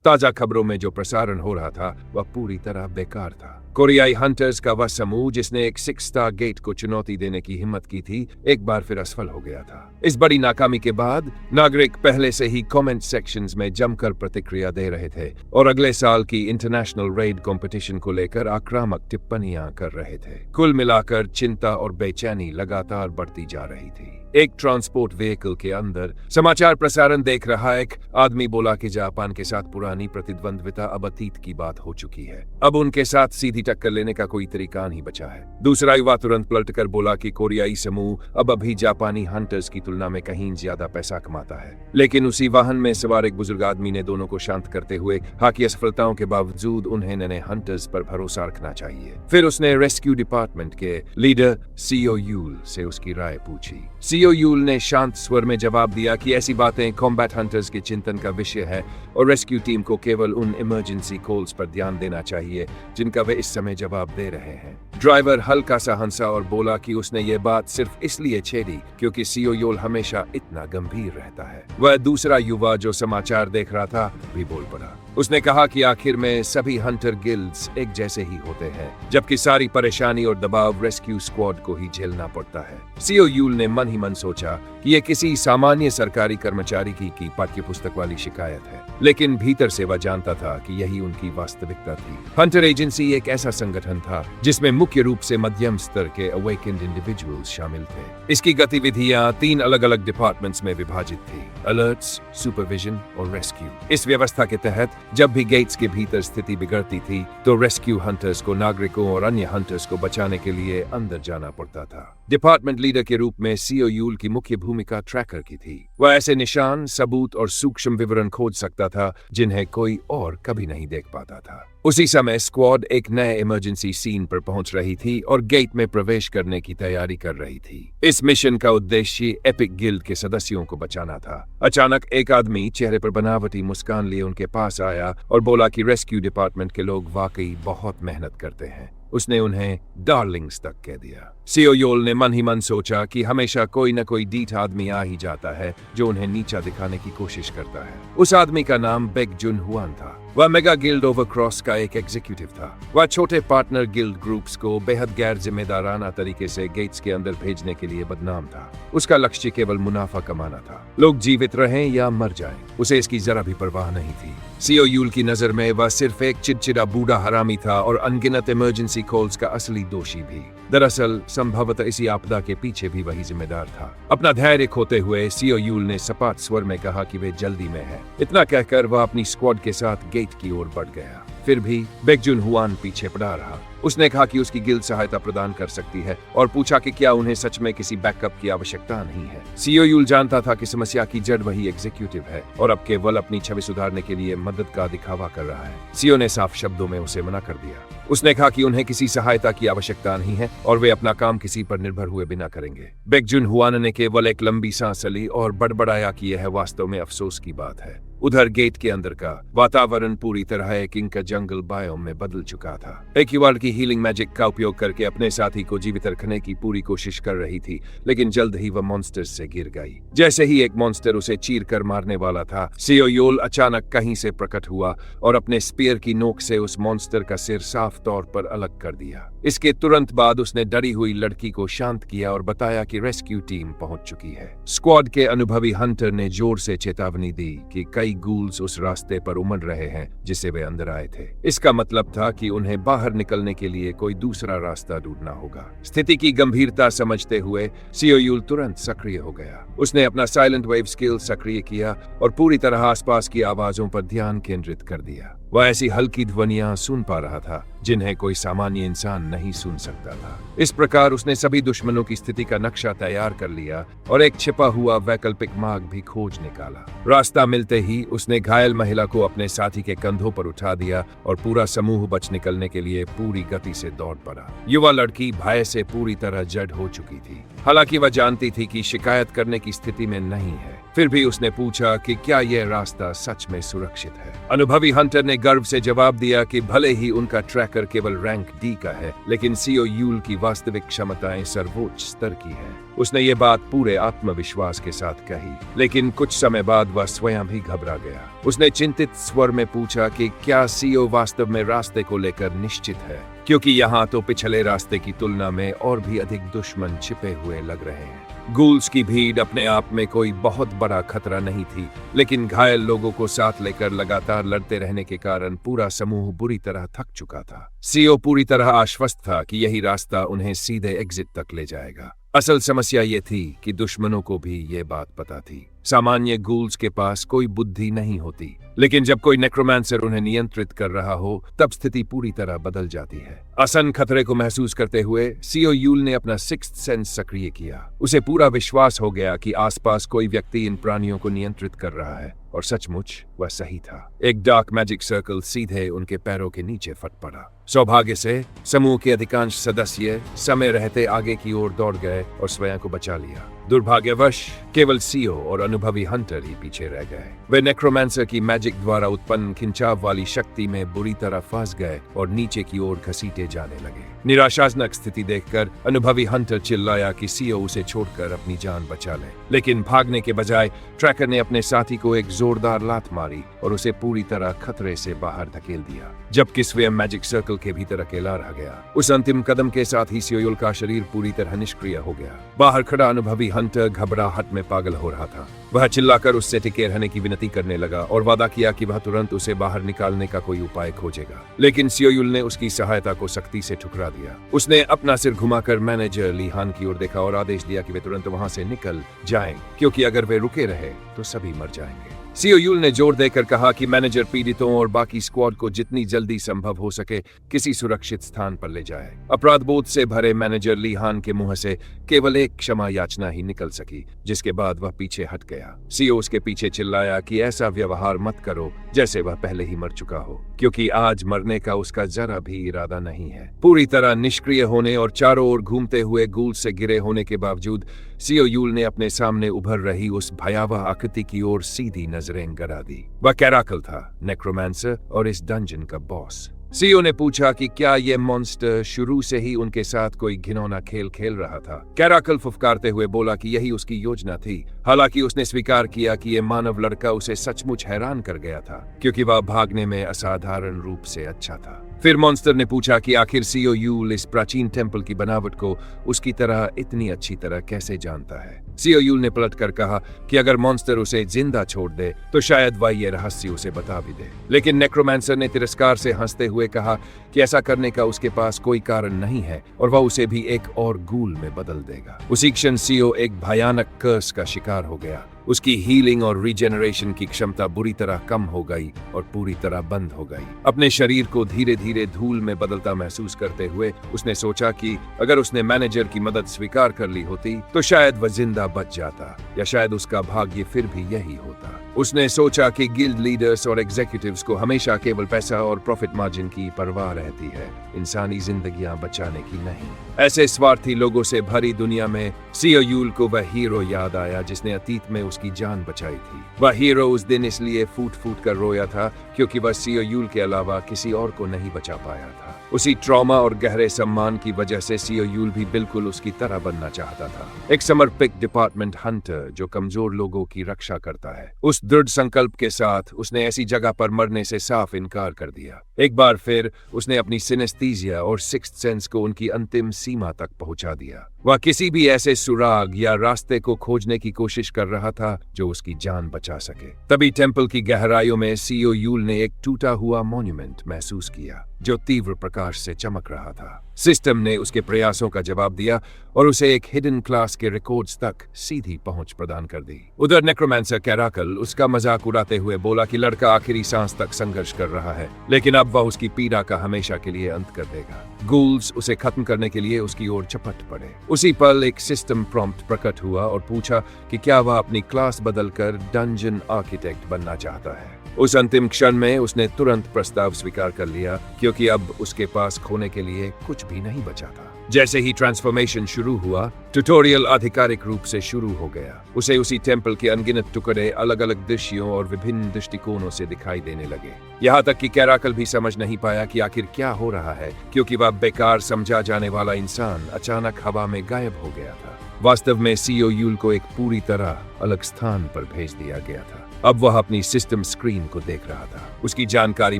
ताजा खबरों में जो प्रसारण हो रहा था वह पूरी तरह बेकार था। कोरियाई हंटर्स का वह समूह जिसने एक 6 स्टार गेट को चुनौती देने की हिम्मत की थी, एक बार फिर असफल हो गया था। इस बड़ी नाकामी के बाद नागरिक पहले से ही कमेंट सेक्शंस में जमकर प्रतिक्रिया दे रहे थे और अगले साल की इंटरनेशनल रेड कंपटीशन को लेकर आक्रामक टिप्पणियां कर रहे थे। कुल मिलाकर चिंता और बेचैनी लगातार बढ़ती जा रही थी। एक ट्रांसपोर्ट व्हीकल के अंदर समाचार प्रसारण देख रहा एक आदमी बोला कि जापान के साथ पुरानी प्रतिद्वंद्विता अब अतीत की बात हो चुकी है। अब उनके साथ सीधी टक्कर लेने का कोई तरीका नहीं बचा है। दूसरा युवा तुरंत पलटकर बोला कि कोरियाई समूह अब अभी जापानी हंटर्स की तुलना में कहीं ज्यादा पैसा कमाता है। लेकिन उसी वाहन में सवार एक बुजुर्ग आदमी ने दोनों को शांत करते हुए कहा कि असफलताओं के बावजूद उन्हें नए हंटर्स पर भरोसा रखना चाहिए। फिर उसने रेस्क्यू डिपार्टमेंट के लीडर सीओ यूल से उसकी राय पूछी। सीओ यूल ने शांत स्वर में जवाब दिया कि ऐसी बातें कॉम्बैट हंटर्स के चिंतन का विषय है और रेस्क्यू टीम को केवल उन इमरजेंसी कॉल्स पर ध्यान देना चाहिए जिनका वे इस समय जवाब दे रहे हैं। ड्राइवर हल्का सा हंसा और बोला कि उसने ये बात सिर्फ इसलिए छेड़ी क्योंकि सीओ यूल हमेशा इतना गंभीर रहता है। वह दूसरा युवा जो समाचार देख रहा था भी बोल पड़ा। उसने कहा कि आखिर में सभी हंटर गिल्ड्स एक जैसे ही होते हैं, जबकि सारी परेशानी और दबाव रेस्क्यू स्क्वाड को ही झेलना पड़ता है। सीओ यूल ने मन ही मन सोचा कि यह किसी सामान्य सरकारी कर्मचारी की पाठ्यपुस्तक वाली शिकायत है, लेकिन भीतर से वह जानता था कि यही उनकी वास्तविकता थी। हंटर एजेंसी एक ऐसा संगठन था जिसमें मुख्य रूप से मध्यम स्तर के अवेकेंड इंडिविजुअल्स शामिल थे। इसकी गतिविधियां 3 अलग-अलग डिपार्टमेंट्स में विभाजित थी: अलर्ट्स, सुपरविजन और रेस्क्यू। इस व्यवस्था के तहत जब भी गेट्स के भीतर स्थिति बिगड़ती थी तो रेस्क्यू हंटर्स को नागरिकों और अन्य हंटर्स को बचाने के लिए अंदर जाना पड़ता था। डिपार्टमेंट लीडर के रूप में सीओ यूल की मुख्य भूमिका ट्रैकर की थी। वह ऐसे निशान, सबूत और सूक्ष्म विवरण खोज सकता था जिन्हें कोई और कभी नहीं देख पाता था। उसी समय स्क्वाड एक नए इमरजेंसी सीन पर पहुंच रही थी और गेट में प्रवेश करने की तैयारी कर रही थी। इस मिशन का उद्देश्य एपिक गिल्ड के सदस्यों को बचाना था। अचानक एक आदमी चेहरे पर बनावटी मुस्कान लिए उनके पास आया और बोला कि रेस्क्यू डिपार्टमेंट के लोग वाकई बहुत मेहनत करते हैं। उसने उन्हें डार्लिंग्स तक कह दिया। सीओ यूल ने मन ही मन सोचा कि हमेशा कोई न कोई डीठ आदमी आ ही जाता है जो उन्हें नीचा दिखाने की कोशिश करता है। उस आदमी का नाम बेक जुन हुआन था। वह मेगा गिल्ड ओवरक्रॉस का एक एग्जीक्यूटिव था। वह छोटे पार्टनर गिल्ड ग्रुप्स को बेहद गैर जिम्मेदाराना तरीके से गेट्स के अंदर भेजने के लिए बदनाम था। उसका लक्ष्य केवल मुनाफा कमाना था। लोग जीवित रहें या मर जाएं, उसे इसकी जरा भी परवाह नहीं थी। सीओ यूल की नजर में वह सिर्फ एक चिड़चिड़ा बूढ़ा हरामी था और अनगिनत इमरजेंसी कॉल्स का असली दोषी भी। दरअसल संभवतः इसी आपदा के पीछे भी वही जिम्मेदार था। अपना धैर्य खोते हुए सीओ यूल ने सपाट स्वर में कहा कि वे जल्दी में है। इतना कहकर वह अपनी स्क्वाड के साथ गेट की ओर बढ़ गया। फिर भी बेक जुन हुआन पीछे पड़ा रहा। उसने कहा कि उसकी गिल्ड सहायता प्रदान कर सकती है और पूछा कि क्या उन्हें सच में किसी बैकअप की आवश्यकता नहीं है। सीओ यूल जानता था कि समस्या की जड़ वही एग्जीक्यूटिव है और अब केवल अपनी छवि सुधारने के लिए मदद का दिखावा कर रहा है। सीओ ने साफ शब्दों में उसे मना कर दिया। उसने कहा कि उन्हें किसी सहायता की आवश्यकता नहीं है और वे अपना काम किसी पर निर्भर हुए बिना करेंगे। बेक जुन हुआन ने केवल एक लंबी सांस ली और बड़बड़ाया कि यह वास्तव में अफसोस की बात है। उधर गेट के अंदर का वातावरण पूरी तरह एक इंका जंगल बायोम में बदल चुका था। एक युवा की हीलिंग मैजिक का उपयोग करके अपने साथी को जीवित रखने की पूरी कोशिश कर रही थी, लेकिन जल्द ही वह मॉन्स्टर्स से गिर गई। जैसे ही एक मॉन्स्टर उसे चीर कर मारने वाला था, सीओ यूल अचानक कहीं से प्रकट हुआ और अपने स्पीयर की नोक से उस मॉन्स्टर का सिर साफ तौर पर अलग कर दिया। इसके तुरंत बाद उसने डरी हुई लड़की को शांत किया और बताया कि रेस्क्यू टीम पहुंच चुकी है। स्क्वाड के अनुभवी हंटर ने जोर से चेतावनी दी कि कई गूल्स उस रास्ते पर उमड़ रहे हैं जिससे वे अंदर आए थे। इसका मतलब था कि उन्हें बाहर निकलने के लिए कोई दूसरा रास्ता ढूंढना होगा। स्थिति की गंभीरता समझते हुए सीओ यूल तुरंत सक्रिय हो गया। उसने अपना साइलेंट वेव स्किल सक्रिय किया और पूरी तरह आसपास की आवाजों पर ध्यान केंद्रित कर दिया। वह ऐसी हल्की ध्वनियां सुन पा रहा था जिन्हें कोई सामान्य इंसान नहीं सुन सकता था। इस प्रकार उसने सभी दुश्मनों की स्थिति का नक्शा तैयार कर लिया और एक छिपा हुआ वैकल्पिक मार्ग भी खोज निकाला। रास्ता मिलते ही उसने घायल महिला को अपने साथी के कंधों पर उठा दिया और पूरा समूह बच निकलने के लिए पूरी गति से दौड़ पड़ा। युवा लड़की भय से पूरी तरह जड़ हो चुकी थी। हालांकि वह जानती थी कि शिकायत करने की स्थिति में नहीं है। फिर भी उसने पूछा कि क्या यह रास्ता सच में सुरक्षित है। अनुभवी हंटर ने गर्व से जवाब दिया कि भले ही उनका ट्रैकर केवल रैंक डी का है, लेकिन सीओ यूल की वास्तविक क्षमताएं सर्वोच्च स्तर की है। उसने ये बात पूरे आत्मविश्वास के साथ कही, लेकिन कुछ समय बाद वह स्वयं भी घबरा गया। उसने चिंतित स्वर में पूछा कि क्या सीओ वास्तव में रास्ते को लेकर निश्चित है, क्योंकि यहाँ तो पिछले रास्ते की तुलना में और भी अधिक दुश्मन छिपे हुए लग रहे हैं। गूल्स की भीड़ अपने आप में कोई बहुत बड़ा खतरा नहीं थी, लेकिन घायल लोगों को साथ लेकर लगातार लड़ते रहने के कारण पूरा समूह बुरी तरह थक चुका था। सीओ पूरी तरह आश्वस्त था कि यही रास्ता उन्हें सीधे एग्जिट तक ले जाएगा। असल समस्या ये थी कि दुश्मनों को भी ये बात पता थी। सामान्य गूल्स के पास कोई बुद्धि नहीं होती, लेकिन जब कोई नेक्रोमांसर उन्हें नियंत्रित कर रहा हो तब स्थिति पूरी तरह बदल जाती है। आसन खतरे को महसूस करते हुए सीओ यूल ने अपना सिक्स्थ सेंस सक्रिय किया। उसे पूरा विश्वास हो गया कि आसपास कोई व्यक्ति इन प्राणियों को नियंत्रित कर रहा है, और सचमुच वह सही था। एक डार्क मैजिक सर्कल सीधे उनके पैरों के नीचे फट पड़ा। सौभाग्य से समूह के अधिकांश सदस्य समय रहते आगे की ओर दौड़ गए और स्वयं को बचा लिया। दुर्भाग्यवश केवल सीओ और अनुभवी हंटर ही पीछे रह गए। वे नेक्रोमांसर की मैजिक द्वारा उत्पन्न खिंचाव वाली शक्ति में बुरी तरह फंस गए और नीचे की ओर घसीटे जाने लगे। निराशाजनक स्थिति देखकर अनुभवी हंटर चिल्लाया कि सीओ उसे छोड़कर अपनी जान बचा ले, लेकिन भागने के बजाय ट्रैकर ने अपने साथी को एक जोरदार लात मारी और उसे पूरी तरह खतरे से बाहर धकेल दिया, जबकि स्वयं मैजिक सर्कल के भीतर अकेला रह गया। उस अंतिम कदम के साथ ही सीओ यूल का शरीर पूरी तरह निष्क्रिय हो गया। बाहर खड़ा अनुभवी हंटर घबराहट में पागल हो रहा था। वह चिल्लाकर उससे टिके रहने की विनती करने लगा और वादा किया कि वह तुरंत उसे बाहर निकालने का कोई उपाय खोजेगा, लेकिन सीओ यूल ने उसकी सहायता को सख्ती से ठुकरा दिया। उसने अपना सिर घुमाकर मैनेजर लीहान की ओर देखा और आदेश दिया कि वे तुरंत वहां से निकल जाएं, क्योंकि अगर वे रुके रहे तो सभी मर जाएंगे। सीओ यूल ने जोर देकर कहा कि मैनेजर पीड़ितों और बाकी स्क्वाड को जितनी जल्दी संभव हो सके किसी सुरक्षित स्थान पर ले जाए। अपराध बोध से भरे मैनेजर लीहान के मुंह से केवल एक क्षमा याचना ही निकल सकी, जिसके बाद वह पीछे हट गया। सीओ उसके पीछे चिल्लाया कि ऐसा व्यवहार मत करो जैसे वह पहले ही मर चुका हो, क्योंकि आज मरने का उसका जरा भी इरादा नहीं है। पूरी तरह निष्क्रिय होने और चारों ओर घूमते हुए गूल से घिरे होने के बावजूद सीओ यूल ने अपने सामने उभर रही उस भयावह आकृति की ओर सीधी नजरें गड़ा दी। वह कैराकल था, नेक्रोमांसर और इस डंजन का बॉस। सीओ ने पूछा कि क्या यह मॉन्स्टर शुरू से ही उनके साथ कोई घिनौना खेल खेल रहा था। कैराकल फुफकारते हुए बोला कि यही उसकी योजना थी। हालांकि उसने स्वीकार किया कि यह मानव लड़का उसे सचमुच हैरान कर गया था, क्योंकि वह भागने में असाधारण रूप से अच्छा था। फिर मॉन्स्टर ने पूछा कि आखिर सीओ यूल इस प्राचीन टेम्पल की बनावट को उसकी तरह इतनी अच्छी तरह कैसे जानता है। सीओ यूल ने पलटकर कहा कि अगर मॉन्स्टर उसे जिंदा छोड़ दे तो शायद वह यह रहस्य उसे बता भी दे, लेकिन नेक्रोमांसर ने तिरस्कार से हंसते हुए कहा कि ऐसा करने का उसके पास कोई कारण नहीं है और वह उसे भी एक और गूल में बदल देगा। उसी क्षण सीओ एक भयानक कर्स का शिकार हो गया। उसकी हीलिंग और रीजेनरेशन की क्षमता बुरी तरह कम हो गई और पूरी तरह बंद हो गई। अपने शरीर को धीरे धीरे धूल में बदलता महसूस करते हुए उसने सोचा कि अगर उसने मैनेजर की मदद स्वीकार कर ली होती तो शायद वह जिंदा बच जाता, या शायद उसका भाग्य फिर भी यही होता। उसने सोचा कि गिल्ड लीडर्स और एग्जीक्यूटिव्स को हमेशा केवल पैसा और प्रॉफिट मार्जिन की परवाह रहती है, इंसानी जिंदगियां बचाने की नहीं। ऐसे स्वार्थी लोगों से भरी दुनिया में सीओ यूल को वह हीरो याद आया जिसने अतीत में उसकी जान बचाई थी। वह हीरो उस दिन इसलिए फूट फूट कर रोया था क्योंकि वह सीओ यूल के अलावा किसी और को नहीं बचा पाया था। उसी ट्रॉमा और गहरे सम्मान की वजह से सीओ यूल भी बिल्कुल उसकी तरह बनना चाहता था, एक समर्पित डिपार्टमेंट हंटर जो कमजोर लोगों की रक्षा करता है। उस दृढ़ संकल्प के साथ उसने ऐसी जगह पर मरने से साफ इनकार कर दिया। एक बार फिर उसने अपनी सिनेस्थीजिया और सिक्स्थ सेंस को उनकी अंतिम सीमा तक पहुंचा दिया। वह किसी भी ऐसे सुराग या रास्ते को खोजने की कोशिश कर रहा था जो उसकी जान बचा सके। तभी टेम्पल की गहराइयों में सीओ यूल ने एक टूटा हुआ मॉन्यूमेंट महसूस किया जो तीव्र प्रकाश से चमक रहा था। सिस्टम ने उसके प्रयासों का जवाब दिया और उसे एक हिडन क्लास के रिकॉर्ड्स तक सीधी पहुंच प्रदान कर दी। उधर नेक्रोमांसर कैराकल उसका मजाक उड़ाते हुए बोला कि लड़का आखिरी सांस तक संघर्ष कर रहा है, लेकिन अब वह उसकी पीड़ा का हमेशा के लिए अंत कर देगा। गूल्स उसे खत्म करने के लिए उसकी ओर झपट पड़े। उसी पल एक सिस्टम प्रॉम्प्ट प्रकट हुआ और पूछा कि क्या वह अपनी क्लास बदलकर डंजन आर्किटेक्ट बनना चाहता है। उस अंतिम क्षण में उसने तुरंत प्रस्ताव स्वीकार कर लिया, क्योंकि अब उसके पास खोने के लिए कुछ भी नहीं बचा था। जैसे ही ट्रांसफॉर्मेशन शुरू हुआ, ट्यूटोरियल आधिकारिक रूप से शुरू हो गया। उसे उसी टेम्पल के अनगिनत टुकड़े अलग अलग दृश्यों और विभिन्न दृष्टिकोणों से दिखाई देने लगे। यहाँ तक कि कैराकल भी समझ नहीं पाया कि आखिर क्या हो रहा है, क्योंकि वह बेकार समझा जाने वाला इंसान अचानक हवा में गायब हो गया था। वास्तव में सीओ यूल को एक पूरी तरह अलग स्थान पर भेज दिया गया था। अब वह अपनी सिस्टम स्क्रीन को देख रहा था। उसकी जानकारी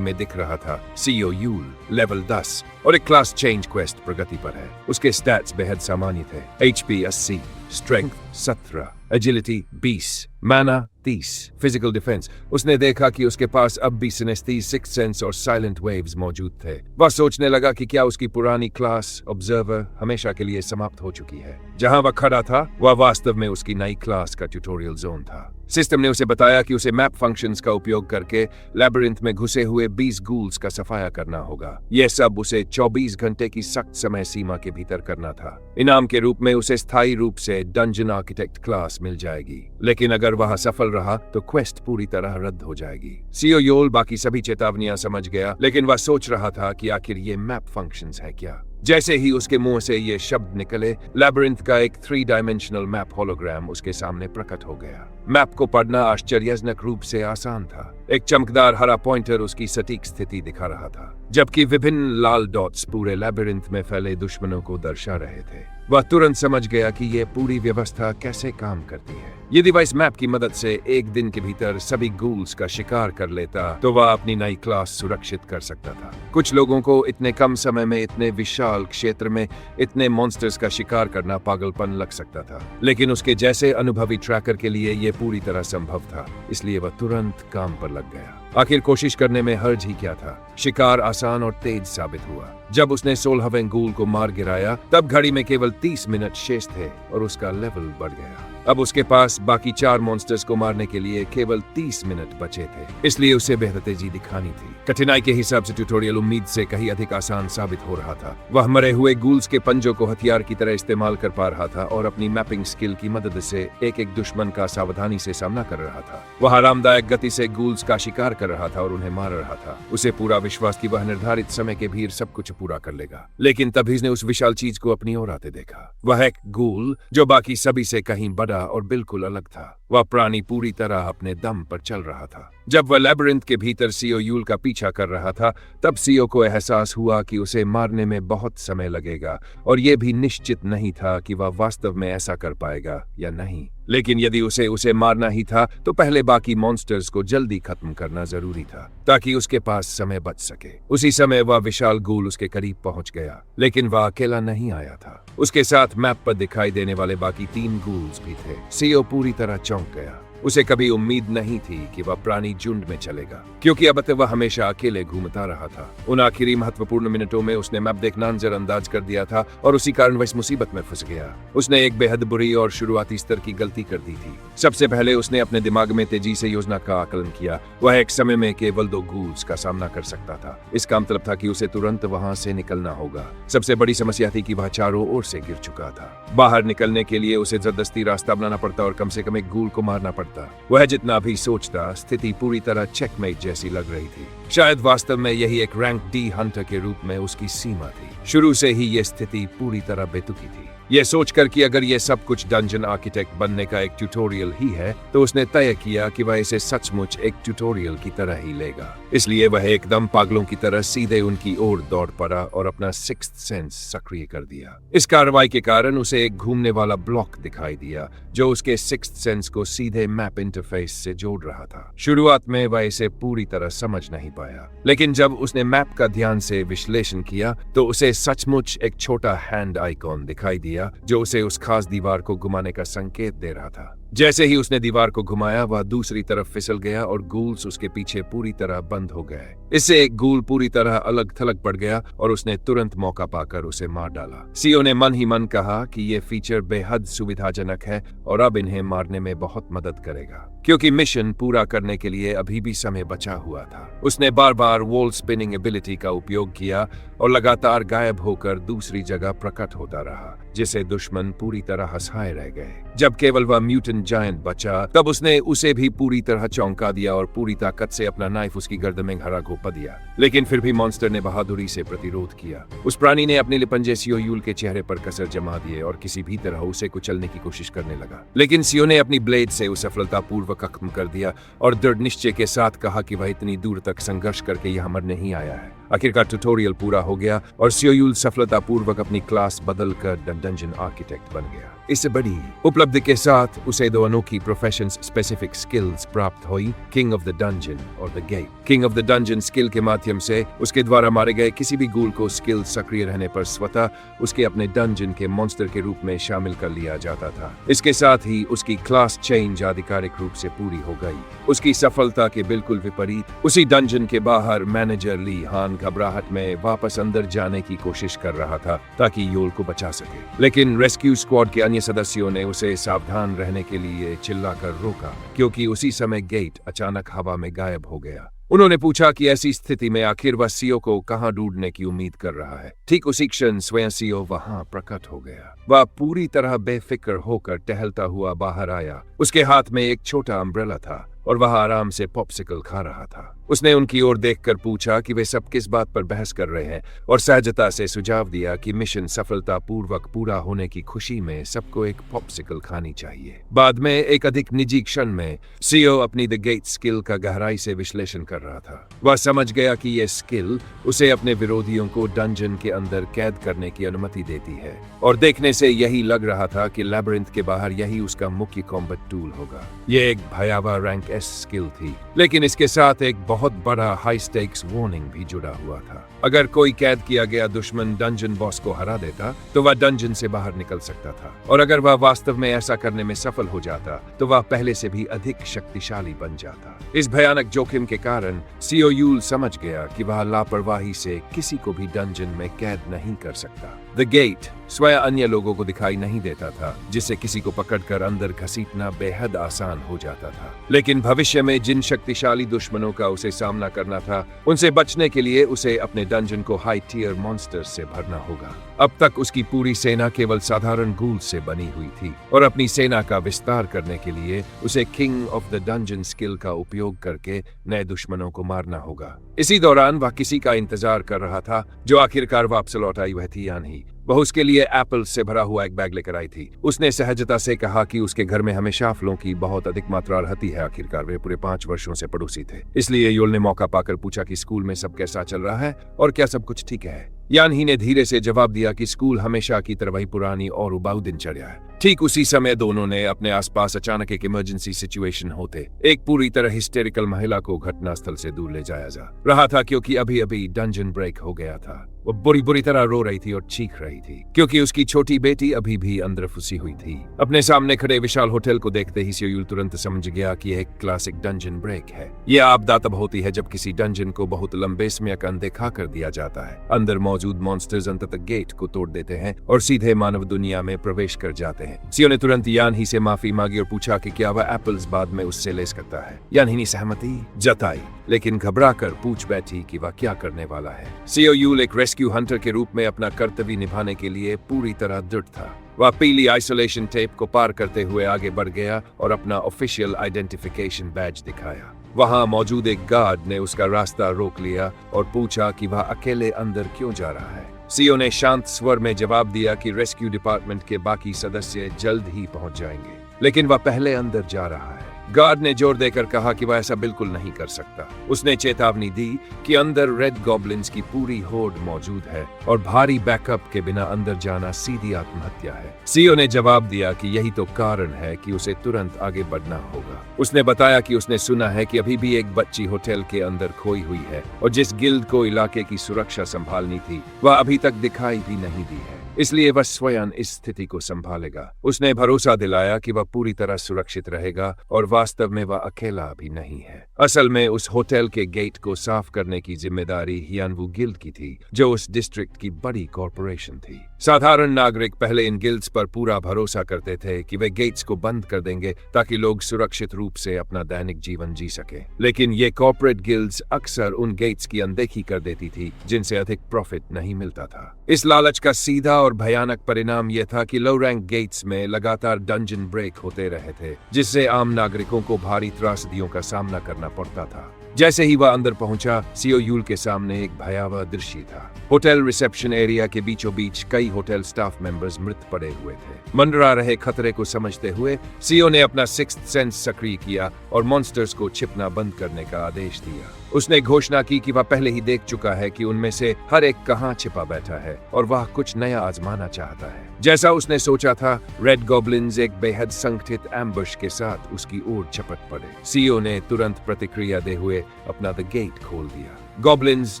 में दिख रहा था सीओ यूल लेवल 10 और एक क्लास चेंज क्वेस्ट प्रगति पर है। उसके स्टैट्स बेहद सामान्य थे। एचपी 80, स्ट्रेंथ 17, एजिलिटी 20, माना 30, फिजिकल डिफेंस। उसने देखा कि उसके पास अब भी सिनेस्थीज, सिक्स्थ सेंस और साइलेंट वेव्स मौजूद थे। वह सोचने लगा कि क्या उसकी पुरानी क्लास ऑब्जर्वर हमेशा के लिए समाप्त हो चुकी है। जहां वह खड़ा था, वह वास्तव में उसकी नई क्लास का ट्यूटोरियल जोन था। सिस्टम ने उसे बताया कि उसे मैप फंक्शंस का उपयोग करके लैबिरिंथ में घुसे हुए 20 गूल्स का सफाया करना होगा। यह सब उसे 24 घंटे की सख्त समय सीमा के भीतर करना था। इनाम के रूप में उसे स्थायी रूप से डंजन आर्किटेक्ट क्लास मिल जाएगी, लेकिन अगर वह सफल रहा तो क्वेस्ट पूरी तरह रद्द हो जाएगी। सीओ योल बाकी सभी चेतावनियां समझ गया, लेकिन वह सोच रहा था कि आखिर ये मैप फंक्शंस है क्या। जैसे ही उसके मुंह से ये शब्द निकले, लैबिरिंथ का एक 3 डायमेंशनल मैप होलोग्राम उसके सामने प्रकट हो गया। मैप को पढ़ना आश्चर्यजनक रूप से आसान था। एक चमकदार हरा पॉइंटर उसकी सटीक स्थिति दिखा रहा था, जबकि विभिन्न लाल डॉट्स पूरे लैबिरिंथ में फैले दुश्मनों को दर्शा रहे थे। वह तुरंत समझ गया कि यह पूरी व्यवस्था कैसे काम करती है। यदि वह इस मैप की मदद से एक दिन के भीतर सभी गूल्स का शिकार कर लेता, तो वह अपनी नई क्लास सुरक्षित कर सकता था। कुछ लोगों को इतने कम समय में इतने विशाल क्षेत्र में इतने मॉन्स्टर्स का शिकार करना पागलपन लग सकता था, लेकिन उसके जैसे अनुभवी ट्रैकर के लिए यह पूरी तरह संभव था। इसलिए वह तुरंत काम पर लग गया। आखिर कोशिश करने में हर्ज ही क्या था। शिकार आसान और तेज साबित हुआ। जब उसने 16वें गूल को मार गिराया, तब घड़ी में केवल 30 मिनट शेष थे और उसका लेवल बढ़ गया। अब उसके पास बाकी 4 मॉन्स्टर्स को मारने के लिए केवल 30 मिनट बचे थे, इसलिए उसे बेहद तेजी दिखानी थी। कठिनाई के हिसाब से ट्यूटोरियल उम्मीद से कहीं अधिक आसान साबित हो रहा था। वह मरे हुए गूल्स के पंजों को हथियार की तरह इस्तेमाल कर पा रहा था और अपनी मैपिंग स्किल की मदद से एक एक दुश्मन का सावधानी से सामना कर रहा था। वह आरामदायक गति से गूल्स का शिकार कर रहा था और उन्हें मार रहा था। उसे पूरा विश्वास कि वह निर्धारित समय के भीतर सब कुछ पूरा कर लेगा। लेकिन तभी उसने उस विशाल चीज को अपनी ओर आते देखा। वह एक गूल जो बाकी सभी से कहीं बड़ा और बिल्कुल अलग था। वह प्राणी पूरी तरह अपने दम पर चल रहा था। जब वह लैबिरिंथ के भीतर सीओ यूल का पीछा कर रहा था, तब सीओ को एहसास हुआ कि उसे मारने में बहुत समय लगेगा और यह भी निश्चित नहीं था कि वह वास्तव में ऐसा कर पाएगा या नहीं। लेकिन यदि उसे मारना ही था, तो पहले बाकी मॉन्स्टर्स को जल्दी खत्म करना जरूरी था, ताकि उसके पास समय बच सके। उसी समय वह विशाल गूल उसके करीब पहुंच गया, लेकिन वह अकेला नहीं आया था। उसके साथ मैप पर दिखाई देने वाले बाकी 3 गूल्स भी थे। सीओ पूरी तरह चौंक गया। उसे कभी उम्मीद नहीं थी कि वह प्राणी झुंड में चलेगा, क्योंकि अब तक वह हमेशा अकेले घूमता रहा था। उन आखिरी महत्वपूर्ण मिनटों में उसने मैप देखना नजरअंदाज कर दिया था और उसी कारण वह इस मुसीबत में फंस गया। उसने एक बेहद बुरी और शुरुआती स्तर की गलती कर दी थी। सबसे पहले उसने अपने दिमाग में तेजी से योजना का आकलन किया। वह एक समय में केवल 2 गूल्स का सामना कर सकता था। इसका मतलब था कि उसे तुरंत वहां से निकलना होगा। सबसे बड़ी समस्या थी कि वह चारों ओर से गिर चुका था। बाहर निकलने के लिए उसे जबरदस्ती रास्ता बनाना पड़ता और कम से कम एक गूल को मारना पड़ता। वह जितना भी सोचता, स्थिति पूरी तरह चेकमेट जैसी लग रही थी। शायद वास्तव में यही एक रैंक डी हंटर के रूप में उसकी सीमा थी। शुरू से ही यह स्थिति पूरी तरह बेतुकी थी। यह सोचकर कि अगर यह सब कुछ डंजन आर्किटेक्ट बनने का एक ट्यूटोरियल ही है, तो उसने तय किया कि वह इसे सचमुच एक ट्यूटोरियल की तरह ही लेगा। इसलिए वह एकदम पागलों की तरह सीधे उनकी ओर दौड़ पड़ा और अपना सिक्स्थ सेंस सक्रिय कर दिया। इस कार्रवाई के कारण उसे एक घूमने वाला ब्लॉक दिखाई दिया, जो उसके सिक्स्थ सेंस को सीधे मैप इंटरफेस से जोड़ रहा था। शुरुआत में वह इसे पूरी तरह समझ नहीं पाया, लेकिन जब उसने मैप का ध्यान से विश्लेषण किया, तो उसे सचमुच एक छोटा हैंड आइकॉन दिखाई दिया, जो उसे उस खास दीवार को घुमाने का संकेत दे रहा था। जैसे ही उसने दीवार को घुमाया, वह दूसरी तरफ फिसल गया और गूल्स उसके पीछे पूरी तरह बंद हो गए। इससे एक गूल पूरी तरह अलग थलग पड़ गया और उसने तुरंत मौका पाकर उसे मार डाला। सीओ ने मन ही मन कहा कि यह फीचर बेहद सुविधाजनक है और अब इन्हें मारने में बहुत मदद करेगा, क्योंकि मिशन पूरा करने के लिए अभी भी समय बचा हुआ था। उसने बार बार वॉल स्पिनिंग एबिलिटी का उपयोग किया और लगातार गायब होकर दूसरी जगह प्रकट होता रहा, जिसे दुश्मन पूरी तरह हंसाए रह गए। जब केवल वह म्यूटेंट डंजन जायंट बचा, तब उसने उसे भी पूरी तरह चौंका दिया और पूरी ताकत से अपना नाइफ उसकी गर्दन में घरा घोंपा दिया। लेकिन फिर भी मॉन्स्टर ने बहादुरी से प्रतिरोध किया। उस प्राणी ने अपने लिपंजे सियो यूल के चेहरे पर कसर जमा दिए और किसी भी तरह उसे कुचलने की कोशिश करने लगा। लेकिन सियो ने अपनी ब्लेड से उसे सफलतापूर्वक खत्म कर दिया और दृढ़ निश्चय के साथ कहा कि वह इतनी दूर तक संघर्ष करके यहाँ मरने ही आया है। आखिरकार ट्यूटोरियल पूरा हो गया और सियो यूल सफलतापूर्वक अपनी क्लास बदलकर डंजन आर्किटेक्ट बन गया। इस बड़ी उपलब्धि के साथ उसे 2 अनोखी प्रोफेशन स्पेसिफिक स्किल्स प्राप्त हुई, किंग ऑफ द डंजन और the gate. King of the dungeon skill के माध्यम से उसके द्वारा मारे गए किसी भी गूल को स्किल सक्रिय रहने पर स्वतः उसके अपने डंजन के मॉन्स्टर के रूप में शामिल कर लिया जाता था। इसके साथ ही उसकी क्लास चेंज आधिकारिक रूप से पूरी हो गई। उसकी सफलता के बिल्कुल विपरीत उसी डंजन के बाहर मैनेजर ली हान घबराहट में वापस अंदर जाने की कोशिश कर रहा था ताकि योल को बचा सके। लेकिन रेस्क्यू स्क्वाड के अन्य सदस्यों ने उसे सावधान रहने के लिए चिल्लाकर रोका, क्योंकि उसी समय गेट अचानक हवा में गायब हो गया। उन्होंने पूछा कि ऐसी स्थिति में आखिर वह सियो को कहां ढूंढने की उम्मीद कर रहा है। ठीक उसी क्षण स्वयं सियो वहां प्रकट हो गया। वह पूरी तरह बेफिक्र होकर टहलता हुआ बाहर आया। उसके हाथ में एक छोटा अम्ब्रेला था और वह आराम से पॉप्सिकल खा रहा था। उसने उनकी ओर देखकर पूछा कि वे सब किस बात पर बहस कर रहे हैं और सहजता से सुझाव दिया कि मिशन सफलतापूर्वक पूरा होने की खुशी में सबको एक पॉप्सिकल खानी चाहिए। बाद में एक अधिक निजी क्षण में सीओ अपनी द गेट स्किल का गहराई से विश्लेषण कर रहा था। वह समझ गया कि यह स्किल उसे अपने विरोधियों को डंजन के अंदर कैद करने की अनुमति देती है और देखने से यही लग रहा था कि लैबिरिंथ के बाहर यही उसका मुख्य कॉम्बैट टूल होगा। यह एक भयावह रैंक एस स्किल थी, लेकिन इसके साथ एक बहुत बड़ा हाई स्टेक्स वार्निंग भी जुड़ा हुआ था। अगर कोई कैद किया गया दुश्मन डंजन बॉस को हरा देता तो वह डंजन से बाहर निकल सकता था, और अगर वह वास्तव में ऐसा करने में सफल हो जाता तो वह पहले से भी अधिक शक्तिशाली बन जाता। इस भयानक जोखिम के कारण सीओ यूल समझ गया कि वह लापरवाही से किसी को भी डंजन में कैद नहीं कर सकता। द गेट स्वयं अन्य लोगों को दिखाई नहीं देता था, जिससे किसी को पकड़कर अंदर घसीटना बेहद आसान हो जाता था। लेकिन भविष्य में जिन शक्तिशाली दुश्मनों का उसे सामना करना था, उनसे बचने के लिए उसे अपने डंजन को हाई टियर मॉन्स्टर्स से भरना होगा। अब तक उसकी पूरी सेना केवल साधारण गूल से बनी हुई थी, और अपनी सेना का विस्तार करने के लिए उसे king of the dungeon skill का उपयोग करके नए दुश्मनों को मारना होगा। इसी दौरान वह किसी का इंतजार कर रहा था, जो आखिरकार वापस लौट आई। वह थी यानी। वह उसके लिए एप्पल से भरा हुआ एक बैग लेकर आई थी। उसने सहजता से कहा कि उसके घर में हमेशा फलों की बहुत अधिक मात्रा रहती है। आखिरकार वे पूरे 5 वर्षों से पड़ोसी थे, इसलिए योल ने मौका पाकर पूछा कि स्कूल में सब कैसा चल रहा है और क्या सब कुछ ठीक है। यान ही ने धीरे से जवाब दिया कि स्कूल हमेशा की तरह वही पुरानी और उबाऊ दिनचर्या है। ठीक उसी समय दोनों ने अपने आसपास अचानक एक इमरजेंसी सिचुएशन होते एक पूरी तरह हिस्टेरिकल महिला को घटनास्थल से दूर ले जाया जा रहा था, क्योंकि अभी अभी डंजन ब्रेक हो गया था। वो बुरी तरह रो रही थी और चीख रही थी, क्योंकि उसकी छोटी बेटी अभी भी अंदर फंसी हुई थी। अपने सामने खड़े विशाल होटल को देखते ही सियोल तुरंत समझ गया कि यह एक क्लासिक डंजन ब्रेक है। यह आपदा तब होती है जब किसी डंजन को बहुत लंबे समय का अनदेखा कर दिया जाता है। अंदर मौजूद मॉन्स्टर्स अंततः गेट को तोड़ देते हैं और सीधे मानव दुनिया में प्रवेश कर जाते हैं। सियो ने तुरंत यान ही से माफी मांगी और पूछा कि क्या वह एप्पल्स बाद में उससे ले सकता है। यान ही ने सहमति जताई, लेकिन घबरा कर पूछ बैठी कि वह क्या करने वाला है। सियो यूल एक रेस्क्यू हंटर के रूप में अपना कर्तव्य निभाने के लिए पूरी तरह दृढ़ था। वह पीली आइसोलेशन टेप को पार करते हुए आगे बढ़ गया और अपना ऑफिशियल आइडेंटिफिकेशन बैज दिखाया। वहां मौजूद एक गार्ड ने उसका रास्ता रोक लिया और पूछा कि वह अकेले अंदर क्यों जा रहा है। सीओ ने शांत स्वर में जवाब दिया कि रेस्क्यू डिपार्टमेंट के बाकी सदस्य जल्द ही पहुंच जाएंगे, लेकिन वह पहले अंदर जा रहा है। गार्ड ने जोर देकर कहा कि वह ऐसा बिल्कुल नहीं कर सकता। उसने चेतावनी दी कि अंदर रेड गॉब्लिन्स की पूरी होड़ मौजूद है और भारी बैकअप के बिना अंदर जाना सीधी आत्महत्या है। सीओ ने जवाब दिया कि यही तो कारण है कि उसे तुरंत आगे बढ़ना होगा। उसने बताया कि उसने सुना है कि अभी भी एक बच्ची होटल के अंदर खोई हुई है और जिस गिल्ड को इलाके की सुरक्षा संभालनी थी वह अभी तक दिखाई भी नहीं दी है, इसलिए वह स्वयं इस स्थिति को संभालेगा। उसने भरोसा दिलाया कि वह पूरी तरह सुरक्षित रहेगा और वास्तव में वह अकेला भी नहीं है। असल में उस होटल के गेट को साफ करने की जिम्मेदारी हियानवू गिल्ड की थी, जो उस डिस्ट्रिक्ट की बड़ी कॉरपोरेशन थी। साधारण नागरिक पहले इन गिल्ड्स पर पूरा भरोसा करते थे कि वे गेट्स को बंद कर देंगे ताकि लोग सुरक्षित रूप से अपना दैनिक जीवन जी सके। लेकिन ये कॉर्पोरेट गिल्ड्स अक्सर उन गेट्स की अनदेखी कर देती थी जिनसे अधिक प्रॉफिट नहीं मिलता था। इस लालच का सीधा और भयानक परिणाम यह था कि लो रैंक गेट्स में लगातार डंजन ब्रेक होते रहे थे, जिससे आम नागरिकों को भारी त्रासदियों का सामना करना पड़ता था। जैसे ही वह अंदर पहुंचा, सीओ यूल के सामने एक भयावह दृश्य था। होटल रिसेप्शन एरिया के बीचों बीच कई होटल स्टाफ मेंबर्स मृत पड़े हुए थे। मंडरा रहे खतरे को समझते हुए सीओ ने अपना सिक्स्थ सेंस सक्रिय किया और मॉन्स्टर्स को छिपना बंद करने का आदेश दिया। उसने घोषणा की कि वह पहले ही देख चुका है कि उनमें से हर एक कहां छिपा बैठा है और वह कुछ नया आजमाना चाहता है। जैसा उसने सोचा था, रेड गॉब्लिन्स एक बेहद संगठित एम्बुश के साथ उसकी ओर झपट पड़े। सीओ ने तुरंत प्रतिक्रिया दे हुए अपना द गेट खोल दिया। गॉब्लिन्स,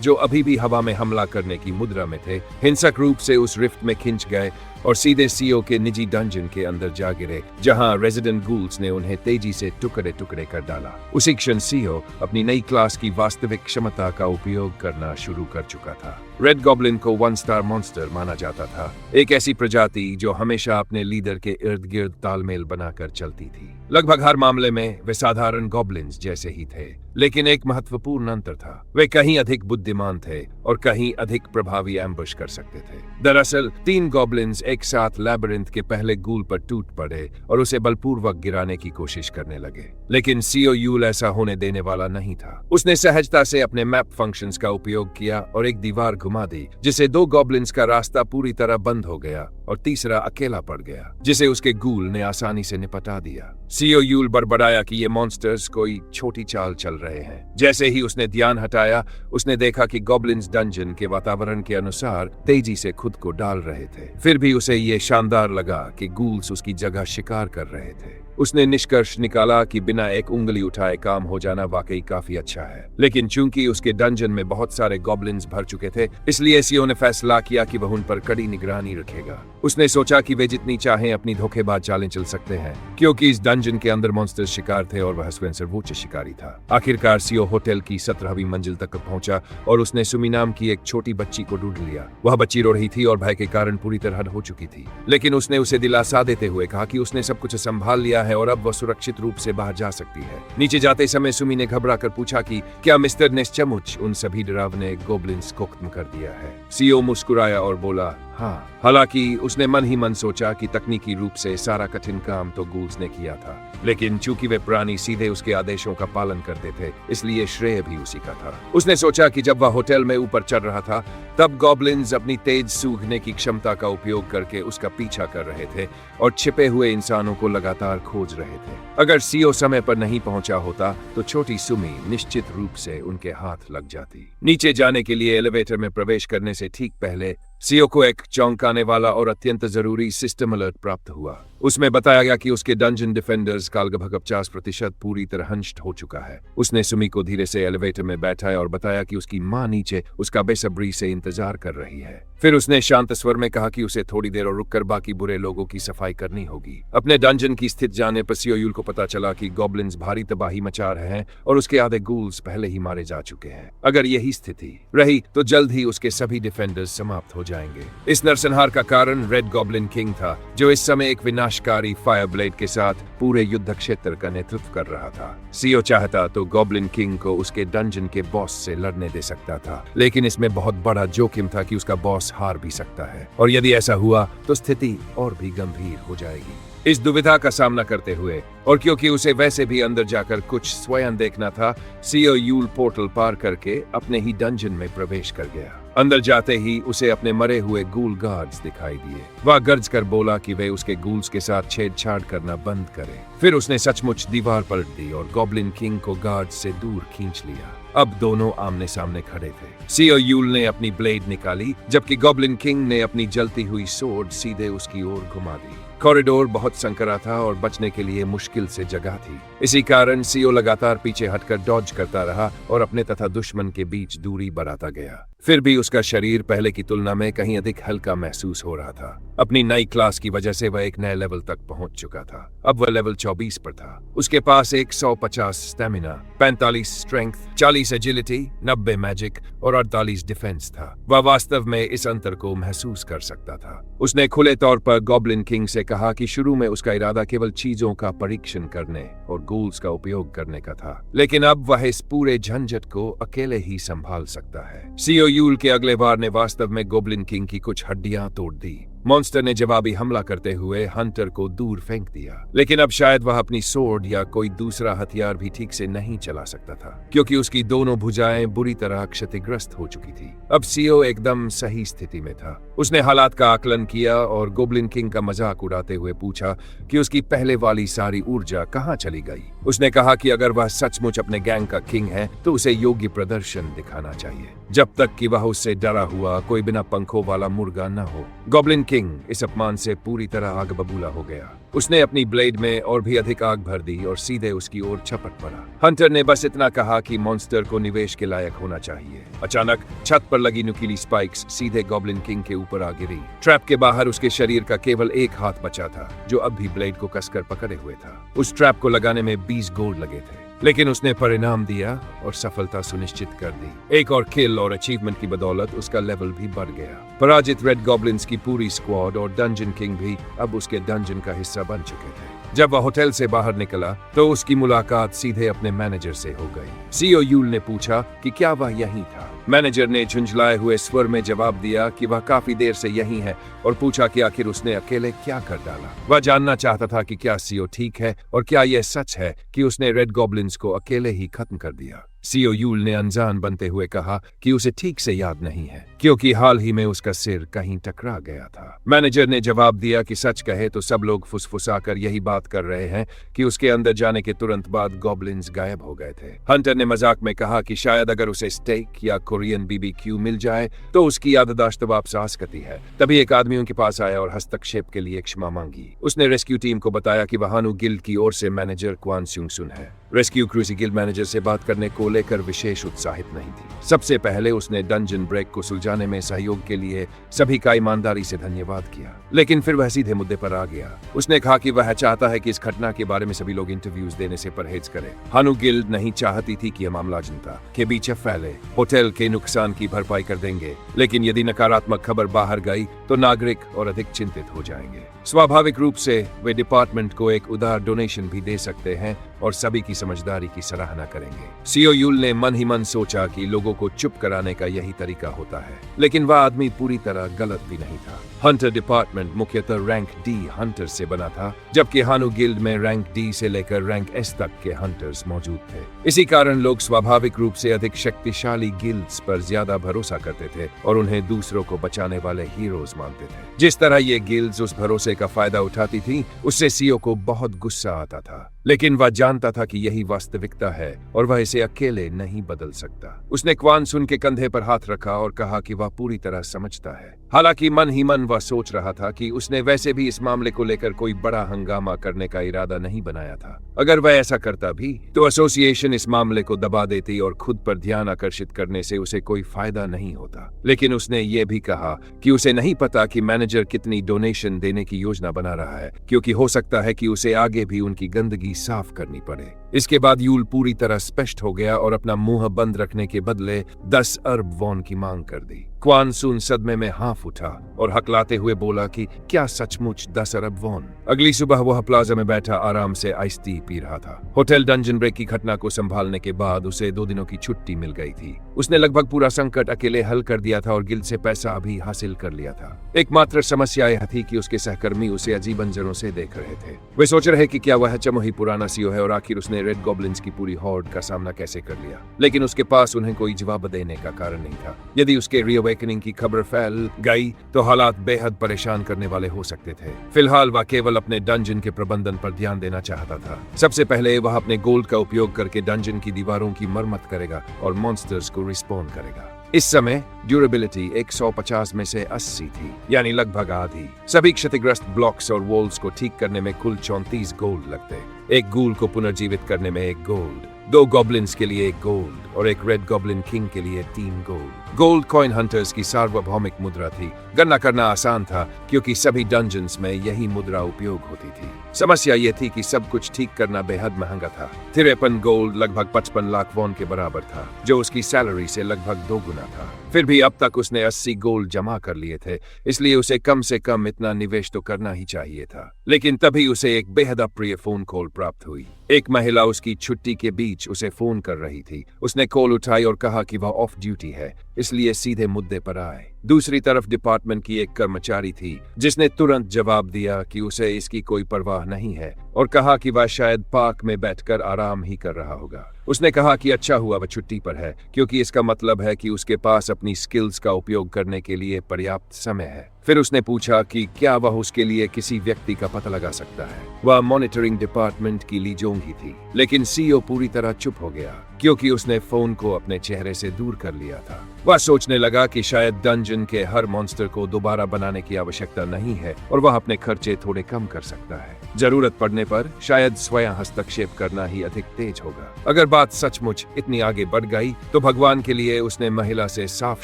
जो अभी भी हवा में हमला करने की मुद्रा में थे, हिंसक रूप से उस रिफ्ट में खिंच गए और सीधे सीओ के निजी डंजन के अंदर जा गिरे, जहां रेजिडेंट गूल्स ने उन्हें तेजी से टुकड़े टुकड़े कर डाला। उसी क्षण सीओ अपनी नई क्लास की वास्तविक क्षमता का उपयोग करना शुरू कर चुका था। रेड गॉब्लिन को 1 स्टार मॉन्स्टर माना जाता था, एक ऐसी प्रजाति जो हमेशा अपने लीडर के इर्द गिर्द तालमेल बनाकर चलती थी। लगभग हर मामले में वे साधारण गॉब्लिन्स जैसे ही थे, लेकिन एक महत्वपूर्ण अंतर था। वे कहीं अधिक बुद्धिमान थे और कहीं अधिक प्रभावी एम्बुश कर सकते थे। दरअसल 3 गॉब्लिन्स एक साथ लैबिरिंथ के पहले गूल पर टूट पड़े और उसे बलपूर्वक गिराने की कोशिश करने लगे, लेकिन सीओ यूल ऐसा होने देने वाला नहीं था। उसने सहजता से अपने मैप फंक्शंस का उपयोग किया और एक दीवार घुमा दी, जिससे 2 गॉब्लिन्स का रास्ता पूरी तरह बंद हो गया और तीसरा अकेला पड़ गया, जिसे उसके गूल ने आसानी से निपटा दिया। सीओ यूल बड़बड़ाया कि ये मॉन्स्टर्स कोई छोटी चाल चल रहे हैं। जैसे ही उसने ध्यान हटाया, उसने देखा कि गॉब्लिन्स डंजन के वातावरण के अनुसार तेजी से खुद को डाल रहे थे। फिर भी उसे ये शानदार लगा कि गूल्स उसकी जगह शिकार कर रहे थे। उसने निष्कर्ष निकाला कि बिना एक उंगली उठाए काम हो जाना वाकई काफी अच्छा है, लेकिन चूंकि उसके डंजन में बहुत सारे गॉब्लिन्स भर चुके थे, इसलिए सीओ ने फैसला किया कि वह उन पर कड़ी निगरानी रखेगा। उसने सोचा कि वे जितनी चाहें अपनी धोखेबाज चालें चल सकते हैं, क्योंकि इस डंजन के अंदर मॉन्स्टर शिकार थे और वह स्वयं सर्वोच्च शिकारी था। आखिरकार सीओ होटल की 17वीं मंजिल तक पहुंचा और उसने सुमी नाम की एक छोटी बच्ची को ढूंढ लिया। वह बच्ची रो रही थी और भय के कारण पूरी तरह हो चुकी थी, लेकिन उसने उसे दिलासा देते हुए कहा कि उसने सब कुछ संभाल लिया है और अब वह सुरक्षित रूप से बाहर जा सकती है। नीचे जाते समय सुमी ने घबरा कर पूछा कि क्या मिस्टर निश्चमुच उन सभी डरावने गोब्लिन्स को खत्म कर दिया है। सीओ मुस्कुराया और बोला, हाँ। हालांकि उसने मन ही मन सोचा कि तकनीकी रूप से सारा कठिन काम तो गूल्स ने किया था, लेकिन चूंकि वे प्राणी सीधे उसके आदेशों का पालन करते थे, इसलिए श्रेय भी उसी का था। उसने सोचा कि जब वह होटल में ऊपर चढ़ रहा था, तब गॉब्लिन्स अपनी तेज सूंघने की क्षमता का उपयोग करके उसका पीछा कर रहे थे और छिपे हुए इंसानों को लगातार खोज रहे थे। अगर सीओ समय पर नहीं पहुंचा होता तो छोटी सुमी निश्चित रूप से उनके हाथ लग जाती। नीचे जाने के लिए एलिवेटर में प्रवेश करने से ठीक पहले सीओ को एक चौंकाने वाला और अत्यंत जरूरी सिस्टम अलर्ट प्राप्त हुआ। उसमें बताया गया कि उसके डंजन डिफेंडर्स का लगभग 50% पूरी तरह नष्ट हो चुका है। उसने सुमी को धीरे से एलिवेटर में बैठाया और बताया कि उसकी मां नीचे उसका बेसब्री से इंतजार कर रही है। फिर उसने शांत स्वर में कहा कि उसे थोड़ी देर और रुककर बाकी बुरे लोगों की सफाई करनी होगी। अपने डंजन की स्थिति जानने पर सीओ यूल को पता चला कि गॉब्लिन्स भारी तबाही मचा रहे हैं और उसके आधे गूल्स पहले ही मारे जा चुके हैं। अगर यही स्थिति रही तो जल्द ही उसके सभी डिफेंडर्स समाप्त हो जाएंगे। इस नरसंहार का कारण रेड गॉब्लिन किंग था, जो इस समय एक विनाशकारी फायर ब्लेड के साथ पूरे युद्ध क्षेत्र का नेतृत्व कर रहा था। सीओ चाहता तो गॉब्लिन किंग को उसके डंजन के बॉस से लड़ने दे सकता था, लेकिन इसमें बहुत बड़ा जोखिम था कि उसका बॉस हार भी सकता है, और यदि ऐसा हुआ तो स्थिति और भी गंभीर हो जाएगी। इस दुविधा का सामना करते हुए, और क्योंकि उसे वैसे भी अंदर जाकर कुछ स्वयं देखना था, सीओ यूल पोर्टल पार करके अपने ही डंजन में प्रवेश कर गया। अंदर जाते ही उसे अपने मरे हुए गूल गार्ड्स दिखाई दिए। वह गर्ज कर बोला कि वे उसके गूल्स के साथ छेड़छाड़ करना बंद करें। फिर उसने सचमुच दीवार पलट दी और गॉब्लिन किंग को गार्ड्स से दूर खींच लिया। अब दोनों आमने सामने खड़े थे। सीओ यूल ने अपनी ब्लेड निकाली, जबकि गॉब्लिन किंग ने अपनी जलती हुई सोर्ड सीधे उसकी ओर घुमा दी। कॉरिडोर बहुत संकरा था और बचने के लिए मुश्किल से जगह थी। इसी कारण सीओ लगातार पीछे हटकर डॉज करता रहा और अपने तथा दुश्मन के बीच दूरी बढ़ाता गया। फिर भी उसका शरीर पहले की तुलना में कहीं अधिक हल्का महसूस हो रहा था। अपनी नई क्लास की वजह से वह एक नए लेवल तक पहुंच चुका था। अब वह लेवल 24 पर था। उसके पास 150 स्टेमिना, 45 स्ट्रेंथ, 40 एजिलिटी, 90 मैजिक और 48 डिफेंस था। वह वास्तव में इस अंतर को महसूस कर सकता था। उसने खुले तौर पर गॉब्लिन किंग से कहा कि शुरू में उसका इरादा केवल चीजों का परीक्षण करने और गोल्स का उपयोग करने का था, लेकिन अब वह इस पूरे झंझट को अकेले ही संभाल सकता है। सीओ यूल के अगले वार ने वास्तव में गॉब्लिन किंग की कुछ हड्डियां तोड़ दी। मॉन्स्टर ने जवाबी हमला करते हुए हंटर को दूर फेंक दिया, लेकिन अब शायद वह अपनी सोर्ड या कोई दूसरा हथियार भी ठीक से नहीं चला सकता था, क्योंकि उसकी दोनों भुजाएं बुरी तरह क्षतिग्रस्त हो चुकी थी। अब सीओ एकदम सही स्थिति में था। उसने हालात का आकलन किया और गॉब्लिन किंग का मजाक उड़ाते हुए पूछा कि उसकी पहले वाली सारी ऊर्जा कहाँ चली गई। उसने कहा कि अगर वह सचमुच अपने गैंग का किंग है तो उसे योग्य प्रदर्शन दिखाना चाहिए, जब तक कि वह उससे डरा हुआ कोई बिना पंखों वाला मुर्गा न हो। गॉब्लिन किंग इस अपमान से पूरी तरह आग बबूला हो गया। उसने अपनी ब्लेड में और भी अधिक आग भर दी और सीधे उसकी ओर छपट पड़ा। हंटर ने बस इतना कहा कि मॉन्स्टर को निवेश के लायक होना चाहिए। अचानक छत पर लगी नुकीली स्पाइक्स सीधे गॉब्लिन किंग के ऊपर आ गिरी। ट्रैप के बाहर उसके शरीर का केवल एक हाथ बचा था, जो अब भी ब्लेड को कसकर पकड़े हुए था। उस ट्रैप को लगाने में 20 गोल्ड लगे थे, लेकिन उसने परिणाम दिया और सफलता सुनिश्चित कर दी। एक और किल और अचीवमेंट की बदौलत उसका लेवल भी बढ़ गया। पराजित रेड गॉब्लिन्स की पूरी स्क्वाड और डंजन किंग भी अब उसके डंजन का हिस्सा बन चुके थे। जब वह होटल से बाहर निकला तो उसकी मुलाकात सीधे अपने मैनेजर से हो गई। सीओ यूल ने पूछा कि क्या वह यहीं था। मैनेजर ने झुंझलाए हुए स्वर में जवाब दिया कि वह काफी देर से यहीं है और पूछा कि आखिर उसने अकेले क्या कर डाला। वह जानना चाहता था कि क्या सीओ ठीक है और क्या यह सच है कि उसने रेड गॉब्लिन्स को अकेले ही खत्म कर दिया। सीओ यूल ने अनजान बनते हुए कहा कि उसे ठीक से याद नहीं है, क्योंकि हाल ही में उसका सिर कहीं टकरा गया था। मैनेजर ने जवाब दिया कि सच कहे तो सब लोग फुसफुसाकर यही बात कर रहे हैं कि उसके अंदर जाने के तुरंत बाद गॉब्लिन्स गायब हो गए थे। हंटर ने मजाक में कहा कि शायद अगर उसे स्टेक या कोरियन बीबीक्यू मिल जाए तो उसकी याददाश्त वापस आ सकती है। तभी एक आदमी उनके पास आया और हस्तक्षेप के लिए क्षमा मांगी। उसने रेस्क्यू टीम को बताया कि वह हानु गिल्ड की ओर से मैनेजर क्वान स्यूंग सुन है। रेस्क्यू क्रूसी गिल्ड मैनेजर से बात करने को लेकर विशेष उत्साहित नहीं थी। सबसे पहले उसने डंजन ब्रेक को सुलझाने में सहयोग के लिए सभी का ईमानदारी से धन्यवाद किया, लेकिन फिर वह सीधे मुद्दे पर आ गया। उसने कहा कि वह चाहता है कि इस घटना के बारे में सभी लोग इंटरव्यूज देने से परहेज करें। हानु गिल्ड नहीं चाहती थी कि यह मामला जनता के बीच फैले। होटल के नुकसान की भरपाई कर देंगे, लेकिन यदि नकारात्मक खबर बाहर गई तो नागरिक और अधिक चिंतित हो जाएंगे। स्वाभाविक रूप से वे डिपार्टमेंट को एक उदार डोनेशन भी दे सकते हैं और सभी की समझदारी की सराहना करेंगे। सीओ यूल ने मन ही मन सोचा कि लोगों को चुप कराने का यही तरीका होता है, लेकिन वह आदमी पूरी तरह गलत भी नहीं था। हंटर डिपार्टमेंट मुख्यतः रैंक डी हंटर से बना था, जबकि हानु गिल्ड में रैंक डी से लेकर रैंक एस तक के हंटर्स मौजूद थे। इसी कारण लोग स्वाभाविक रूप से अधिक शक्तिशाली गिल्ड्स पर ज्यादा भरोसा करते थे और उन्हें दूसरों को बचाने वाले हीरोज मानते थे। जिस तरह ये गिल्ड्स उस भरोसे का फायदा उठाती थी, उससे सीओ को बहुत गुस्सा आता था, लेकिन वह जानता था कि यही वास्तविकता है और वह इसे अकेले नहीं बदल सकता। उसने क्वान सुन के कंधे पर हाथ रखा और कहा कि वह पूरी तरह समझता है। हालांकि मन ही मन वह सोच रहा था कि उसने वैसे भी इस मामले को लेकर कोई बड़ा हंगामा करने का इरादा नहीं बनाया था। अगर वह ऐसा करता भी तो एसोसिएशन इस मामले को दबा देती और खुद पर ध्यान आकर्षित करने से उसे कोई फायदा नहीं होता। लेकिन उसने ये भी कहा कि उसे नहीं पता कि मैनेजर कितनी डोनेशन देने की योजना बना रहा है, क्योंकि हो सकता है कि उसे आगे भी उनकी गंदगी साफ करनी पड़े। इसके बाद यूल पूरी तरह स्पष्ट हो गया और अपना मुंह बंद रखने के बदले 10 अरब वॉन की मांग कर दी। क्वान सुन सदमे में हाफ उठा और हकलाते हुए बोला कि क्या सचमुच 10 अरब वॉन। अगली सुबह वह प्लाजा में बैठा आराम से आइस टी पी रहा था। होटल डंजन ब्रेक की घटना को संभालने के बाद उसे 2 दिनों की छुट्टी मिल गई थी। उसने लगभग पूरा संकट अकेले हल कर दिया था और गिल्ड से पैसा भी हासिल कर लिया था। एकमात्र समस्या यह थी कि उसके सहकर्मी उसे अजीब नजरों से देख रहे थे। वे सोच रहे कि क्या वह चमोही पुराना सीओ है और आखिर उसने रेड गॉब्लिन्स की पूरी हॉर्ड का सामना कैसे कर लिया। लेकिन उसके पास उन्हें कोई जवाब देने का कारण नहीं था। यदि उसके रीअवेकनिंग की खबर फैल गई तो हालात बेहद परेशान करने वाले हो सकते थे। फिलहाल वह केवल अपने डंजन के प्रबंधन पर ध्यान देना चाहता था। सबसे पहले वह अपने गोल्ड का उपयोग करके डंजन की दीवारों की मरम्मत करेगा और मॉन्स्टर्स को रिस्पॉन्ड करेगा। इस समय ड्यूरेबिलिटी 150 में से 80 थी, यानी लगभग आधी। सभी क्षतिग्रस्त ब्लॉक्स और वॉल्स को ठीक करने में कुल 34 गोल्ड लगते। एक गूल को पुनर्जीवित करने में 1 गोल्ड, 2 गॉब्लिन्स के लिए 1 गोल्ड और एक रेड गॉब्लिन किंग के लिए 3 गोल्ड। गोल्ड कॉइन हंटर्स की सार्वभौमिक मुद्रा थी। गणना करना आसान था क्योंकि सभी डंजन्स में यही मुद्रा उपयोग होती थी। समस्या यह थी कि सब कुछ ठीक करना बेहद महंगा था। 53 गोल्ड लगभग 55 लाख वॉन के बराबर था, जो उसकी सैलरी से लगभग 2 गुना था। फिर भी अब तक उसने 80 गोल्ड जमा कर लिए थे, इसलिए उसे कम से कम इतना निवेश तो करना ही चाहिए था। लेकिन तभी उसे एक बेहद अप्रिय फोन कॉल प्राप्त हुई। एक महिला उसकी छुट्टी के बीच उसे फोन कर रही थी। उसने कॉल उठाई और कहा कि वह ऑफ ड्यूटी है, इसलिए सीधे मुद्दे पर आए। दूसरी तरफ डिपार्टमेंट की एक कर्मचारी थी जिसने तुरंत जवाब दिया कि उसे इसकी कोई परवाह नहीं है और कहा कि वह शायद पार्क में बैठकर आराम ही कर रहा होगा। उसने कहा कि अच्छा हुआ वह छुट्टी पर है, क्योंकि इसका मतलब है कि उसके पास अपनी स्किल्स का उपयोग करने के लिए पर्याप्त समय है। फिर उसने पूछा कि क्या वह उसके लिए किसी व्यक्ति का पता लगा सकता है। वह मॉनिटरिंग डिपार्टमेंट की ली जोंग ही थी, लेकिन सीईओ पूरी तरह चुप हो गया क्योंकि उसने फोन को अपने चेहरे से दूर कर लिया था। वह सोचने लगा कि शायद डंजन के हर मॉन्स्टर को दोबारा बनाने की आवश्यकता नहीं है और वह अपने खर्चे थोड़े कम कर सकता है। जरूरत पड़ने पर शायद स्वयं हस्तक्षेप करना ही अधिक तेज होगा। अगर बात सचमुच इतनी आगे बढ़ गई तो भगवान के लिए उसने महिला से साफ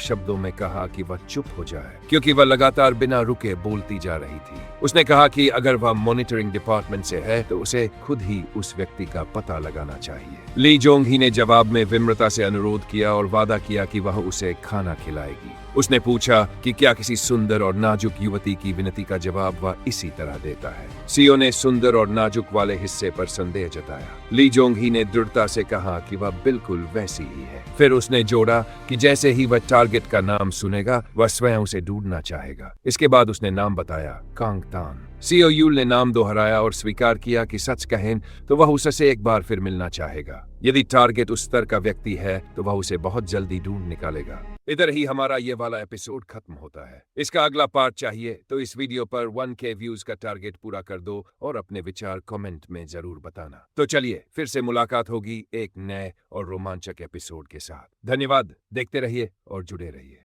शब्दों में कहा कि वह चुप हो जाए, क्योंकि वह लगातार बिना रुके बोलती जा रही थी। उसने कहा कि अगर वह मॉनिटरिंग डिपार्टमेंट से है तो उसे खुद ही उस व्यक्ति का पता लगाना चाहिए। ली जोंग ही ने जवाब में विनम्रता से अनुरोध किया और वादा किया कि वह उसे खाना खिलाएगी। उसने पूछा कि क्या किसी सुंदर और नाजुक युवती की विनती का जवाब वह इसी तरह देता है। सीईओ ने सुंदर और नाजुक वाले हिस्से पर संदेह जताया। ली जोंग ही ने दृढ़ता से कहा कि वह बिल्कुल वैसी ही है। फिर उसने जोड़ा कि जैसे ही वह टारगेट का नाम सुनेगा वह स्वयं उसे ढूंढना चाहेगा। इसके बाद उसने नाम बताया, कांग तान। सीईओ यूल ने नाम दोहराया और स्वीकार किया कि सच कहें तो वह उससे एक बार फिर मिलना चाहेगा। यदि टारगेट उस स्तर का व्यक्ति है तो वह उसे बहुत जल्दी ढूंढ निकालेगा। इधर ही हमारा ये वाला एपिसोड खत्म होता है। इसका अगला पार्ट चाहिए तो इस वीडियो पर 1K व्यूज का टारगेट पूरा कर दो और अपने विचार कमेंट में जरूर बताना। तो चलिए फिर से मुलाकात होगी एक नए और रोमांचक एपिसोड के साथ। धन्यवाद, देखते रहिए और जुड़े रहिए।